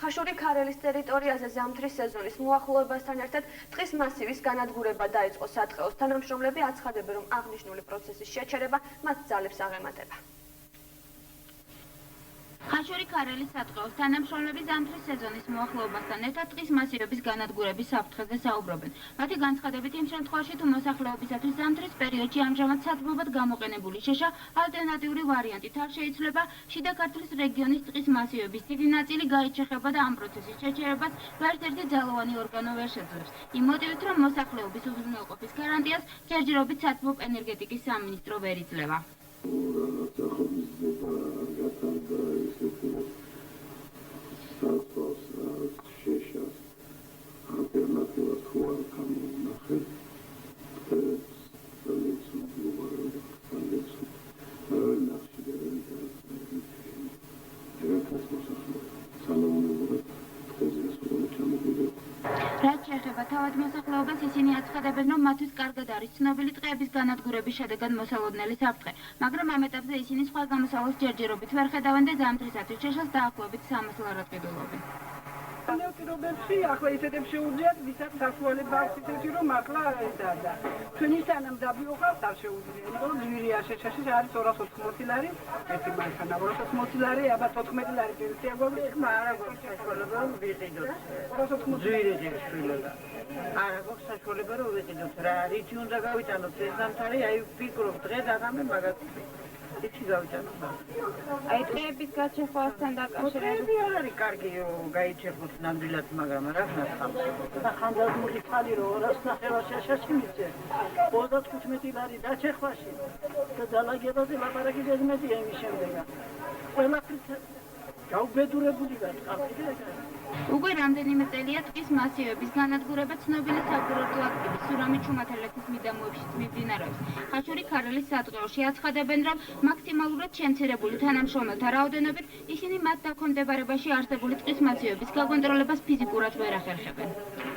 ხაშური ქარელის ტერიტორიაზე ზამთრის სეზონის მოახლოებასთან ერთად ტყის მასივის განადგურება დაიწყო საწყეოს თანამშრომლები აცხადებენ, რომ აღნიშნული პროცესის შეჩერება მათ ძალებს აღემატება. ხაშური ქარელის საწყეოს თანამშრომლები ზამთრის სეზონის მოახლოებასთან ერთად ტყის მასივების განადგურების საფრთხეზე საუბრობენ. მათი განცხადებით, იმ შემთხვევაში, თუ მოსახლეობისათვის ზამთრის პერიოდში ამჟამად სათბობად გამოყენებული შეშა ალტერნატიული ვარიანტით არ შეიცვლება, შიდა ქართლის რეგიონის ტყის მასივების დიდი ნაწილი გაიჩეხება და ამ პროცესის შეჩერებას ვერც ერთი ძალოვანი ორგანო ვერ შეძლებს. იმ მოტივით, რომ მოსახლეობის უზრუნველყოფის გარანტიას ჯერჯერობით სათბობ ენერგეტიკის სამინისტრო ვერ იძლევა. რაც შეეხება თავად მოსახლეობას, ისინი აცხადებენ, რომ მათთვის კარგად არის ცნობილი ტყეების განადგურების შედეგად მოსალოდნელი საფრთხე, მაგრამ ამ ეტაპზე ისინი სხვა გამოსავალს ჯერჯერობით ვერ ხედავენ და ზამთრისათვის შეშას დაახლოებით 300 ლარად ყიდულობენ. ნეუტრობებში ახლა ისეთებს შეუძლიათ, ვისაც საშუალება აქვს ისეთი, რომ ახლა და ჩვენი სანამ დაბიოხავთ არ შეუძლია, იმიტომ რომ ჟვირია შეშაში არის 280 ლარი, ერთი მანქანა 280 ლარი, აბა 14 ლარი პენსია გვაქვს, არა გვაქვს საშუალება რომ ვიყიდოთ. 280 ჟვირიდი შვილება. არა გვაქვს საშუალება რომ ვიყიდოთ. რა რითი უნდა გავიტანოთ ეს ზამთარი, აი ვფიქრობ დღეს აღამე მაგათი. იცი გავიტანოთ. აი ტყეების გაჩეხვასთან დაკავშირებით არ არის კარგი გაიჩეხოთ ნამდვილად, მაგრამ რა ხნახავთ. ხანდას მიხალი რომ 250 შეშაში მიწე. 35 ლარი დაჩეხვაში და დალაგებაზე ლაპარაკი ზედმეტია იმის შემდეგა. ყველაფრით გაუბედურებული გაწყალდი და უკვე რამდენიმე წელია ტყის მასივების განადგურება ცნობილი საკურორტო აქტივი სურამი ჩუმათელეთის მიდამოებშიც მიმდინარეობს. ხაშური ქარელის საწყეოში აცხადებენ, რომ მაქსიმალურად შემცირებული თანამშრომელთა რაოდენობით ისინი მათ დაქვემდებარებაში არსებული ტყის მასივების გაკონტროლებას ფიზიკურად ვერ ახერხებენ.